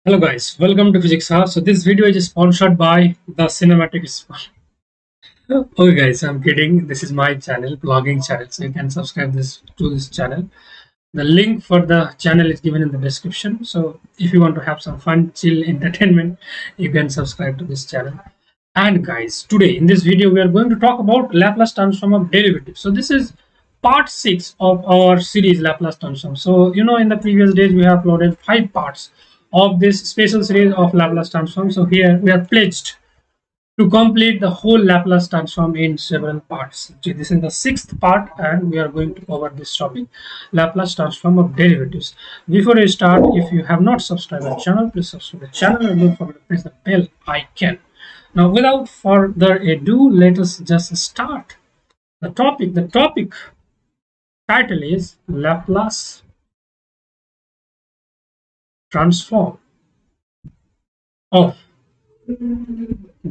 Hello guys, welcome to Physics Hour. So this video is sponsored by the Cinematic Spot. Okay guys, I'm kidding. This is my channel, blogging channel. So you can subscribe this channel. The link for the channel is given in the description. So if you want to have some fun, chill entertainment, you can subscribe to this channel. And guys, today in this video we are going to talk about Laplace transform of derivatives. So this is part 6 of our series Laplace transform. So in the previous days we have uploaded 5 parts of this special series of Laplace transform. So here we are pledged to complete the whole Laplace transform in several parts. So this is the 6th part and we are going to cover this topic, Laplace transform of derivatives. Before we start, if you have not subscribed our channel, please subscribe to the channel and don't forget to press the bell icon. Now without further ado, let us just start the topic. The topic title is Laplace transform of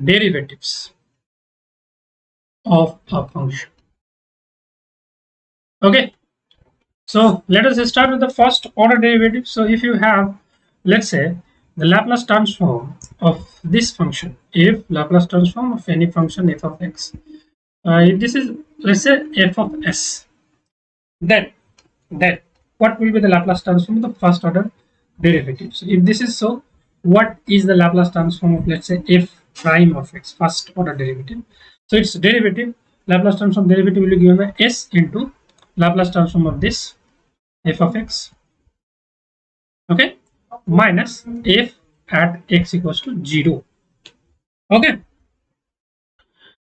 derivatives of a function. Okay, so let us start with the first order derivative. So if you have, let's say, the Laplace transform of this function, if Laplace transform of any function f of x, if this is, let's say, f of s, then what will be the Laplace transform of the first order derivative? So if this is so, what is the Laplace transform of, let's say, f prime of x, first order derivative? So its derivative, Laplace transform derivative will be given by s into Laplace transform of this f of x, okay, minus f at x equals to 0. Okay,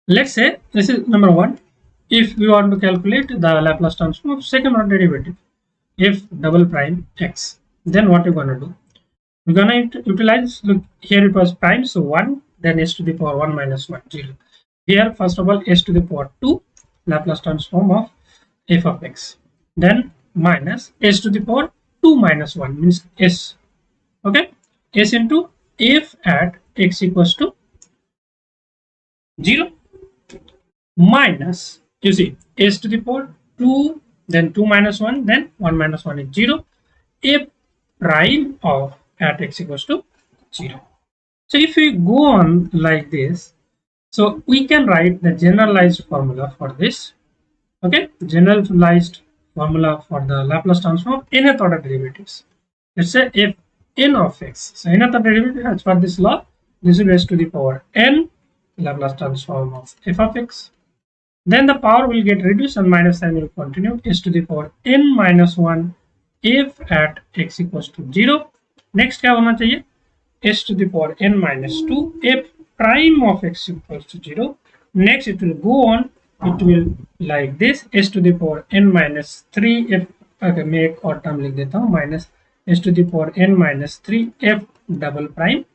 let's say this is number one. If we want to calculate the Laplace transform of second order derivative, f double prime x, then what we're gonna do? We're gonna utilize, look here it was prime, so 1, then s to the power 1 minus 1, 0. Here first of all s to the power 2, Laplace transform of f of x, then minus s to the power 2 minus 1 means s, okay, s into f at x equals to 0 minus, you see, s to the power 2, then 2 minus 1, then 1 minus 1 is 0, f prime of at x equals to 0. So if we go on like this, so we can write the generalized formula for this, okay, generalized formula for the Laplace transform of nth order derivatives. Let's say if n of x, so nth order derivative as per this law, this is s to the power n Laplace transform of f of x, then the power will get reduced and minus sign will continue, s to the power n minus 1 f at x equals to 0. Next क्या होना चाहिए, s to the power n minus 2 f prime of x equals to 0. Next it will go on, it will like this, s to the power n minus 3 f, okay, मैं एक और term लिख देता हूँ, minus s to the power n minus 3 f double prime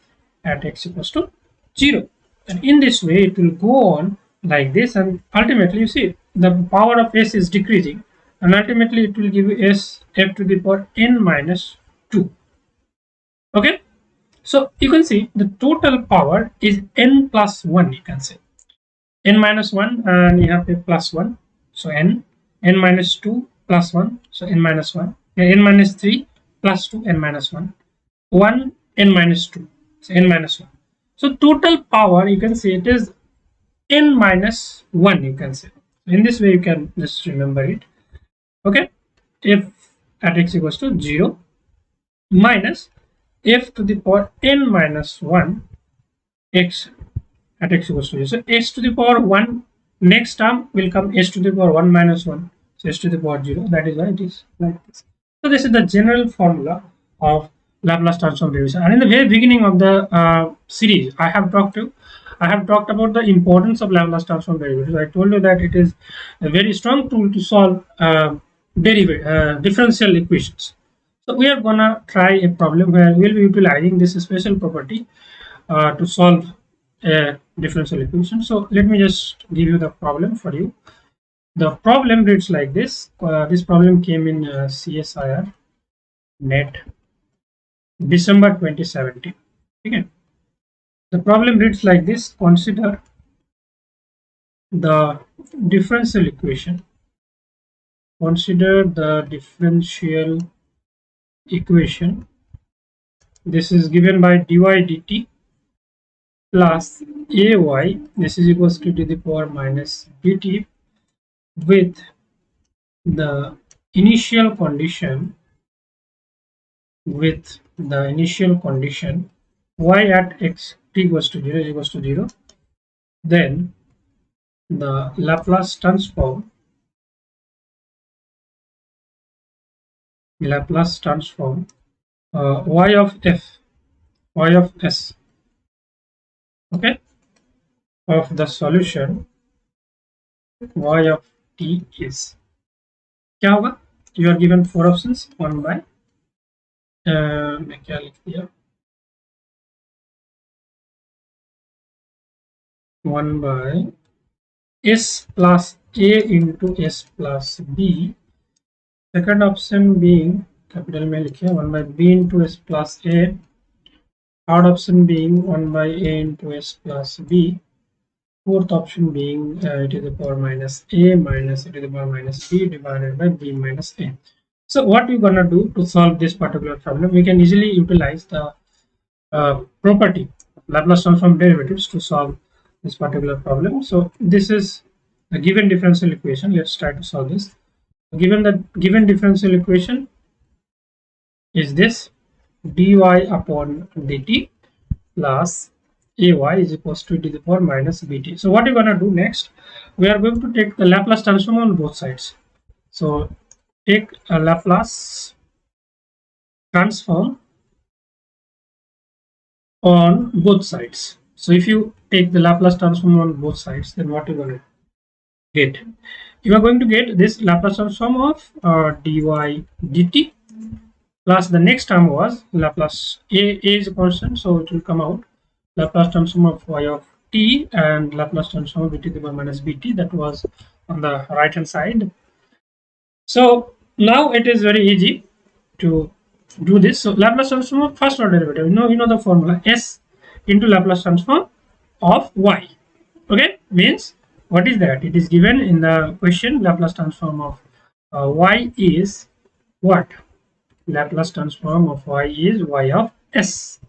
at x equals to 0. And in this way it will go on like this, and ultimately you see the power of s is decreasing, and ultimately it will give you s f to the power n minus 2. Okay, so you can see the total power is n plus 1, you can say n minus 1 and you have a plus 1, so n minus 2 plus 1, so n minus 1, n minus 3 plus 2, n minus 1, 1 n minus 2, so n minus 1. So total power, you can say it is n minus 1, you can say. In this way you can just remember it, okay, f at x equals to 0 minus f to the power n minus 1 x at x equals to 0. So s to the power 1, next term will come s to the power 1 minus 1, so s to the power 0, that is why it is like this. So this is the general formula of Laplace transform derivation. And in the very beginning of the series, I have talked about the importance of Laplace transform derivatives. I told you that it is a very strong tool to solve differential equations. So we are gonna try a problem where we'll be utilizing this special property to solve a differential equation. So let me just give you the problem for you. The problem reads like this. This problem came in CSIR-NET December 2017. Okay. The problem reads like this: consider the differential equation. Consider the differential equation this is given by dy dt plus ay, this is equals to the power minus bt with the initial condition y at x t equals to 0 is equals to 0, then the Laplace transform y of s, okay, of the solution y of t is क्या होगा? You are given 4 options. 1 by मैं क्या लिख दिया, 1 by s plus a into s plus b. Second option being capital में लिखे 1 by b into s plus a. Third option being 1 by a into s plus b. Fourth option being e to the power minus a minus e to the power minus b divided by b minus a. So what we're gonna do to solve this particular problem, we can easily utilize the property Laplace transform derivatives to solve this particular problem. So this is a given differential equation. Let's try to solve this. Given the given differential equation is this dy upon dt plus ay is equals to e to the power minus bt. So what we're going to do next, we are going to take the Laplace transform on both sides. So take a Laplace transform on both sides. So if you take the Laplace transform on both sides, then what you're going to get? You are going to get this Laplace transform of dy dt plus the next term was Laplace a is a constant, so it will come out Laplace transform of y of t and Laplace transform of e to the power minus bt, that was on the right hand side. So now it is very easy to do this. So Laplace transform of first order derivative, you know the formula, s into Laplace transform of y. Okay, means what is that? It is given in the question. Laplace transform of y is what? Laplace transform of y is y of s.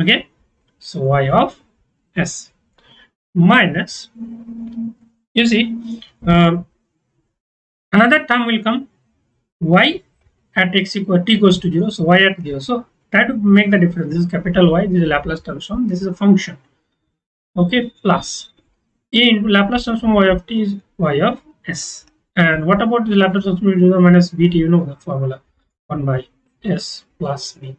Okay, so y of s minus, you see, another term will come, y at x equal t equals to 0. So y at 0. So try to make the difference. This is capital Y. This is Laplace transform. This is a function. Okay, plus a into Laplace transform y of t is y of s. And what about the Laplace transform minus bt? You know the formula, 1 by s plus b.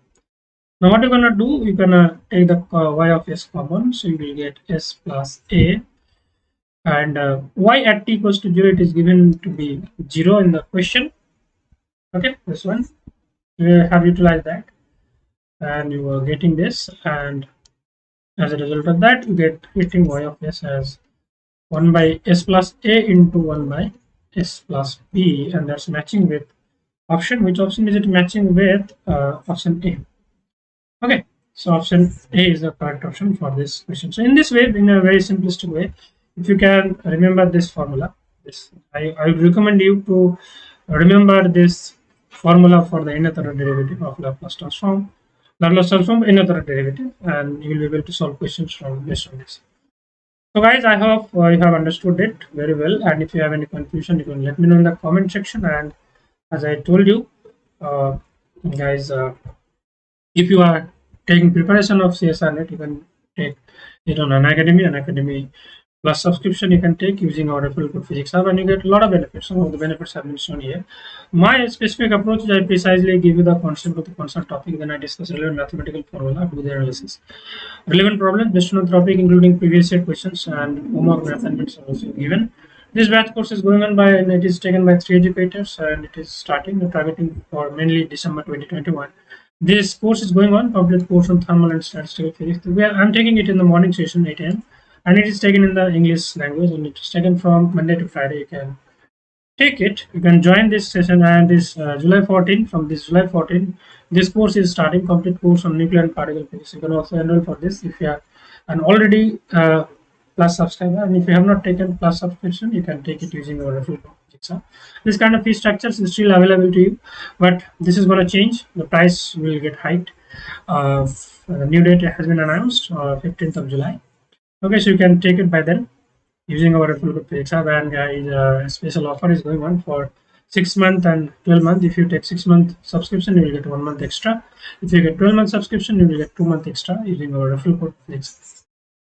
Now what you're gonna do? You're gonna take the y of s common, so you will get s plus a. And y at t equals to 0, it is given to be 0 in the question. Okay, this one you have utilized that, and you are getting this, and as a result of that, you get getting y of s as 1 by s plus a into 1 by s plus b, and that's matching with option. Which option is it matching with? Option A. Okay, so option A is the correct option for this question. So in this way, in a very simplistic way, if you can remember this formula, this I would recommend you to remember this formula for the nth order derivative of Laplace transform nth order derivative, and you will be able to solve questions from based on this. So guys, I hope you have understood it very well, and if you have any confusion, you can let me know in the comment section. And as I told you, guys, if you are taking preparation of CSIR-NET, you can take it on Unacademy plus subscription. You can take using our referral code Physics Hub, and you get a lot of benefits. Some of the benefits have been shown here. My specific approach is I precisely give you the concept of the concerned topic, then I discuss relevant mathematical formula, do the analysis. Relevant problems based on the topic, including previous year questions and homework mathematics are also given. This batch course is going on by, and it is taken by 3 educators, and it is starting the targeting for mainly December 2021. This course is going on, complete course on thermal and statistical physics. I'm taking it in the morning session, 8 a.m. and it is taken in the English language, and it is taken from Monday to Friday. You can take it. You can join this session, and this July 14. From this July 14, this course is starting, complete course on nuclear and particle physics. You can also enroll for this if you are an already plus subscriber, and if you have not taken plus subscription, you can take it using our referral code. This kind of fee structures is still available to you, but this is going to change. The price will get hiked, the new date has been announced, 15th of July. Okay, so you can take it by then using our referral code PXR. And guys, a special offer is going on for 6 month and 12 month. If you take 6 month subscription, you will get 1 month extra. If you get 12 month subscription, you will get 2 month extra using our referral code PXR.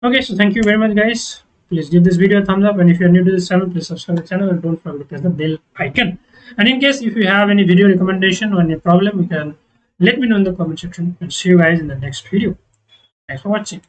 Okay, so thank you very much, guys. Please give this video a thumbs up, and if you are new to this channel, please subscribe to the channel and don't forget to press the bell icon. And in case if you have any video recommendation or any problem, you can let me know in the comment section, and see you guys in the next video. Thanks for watching.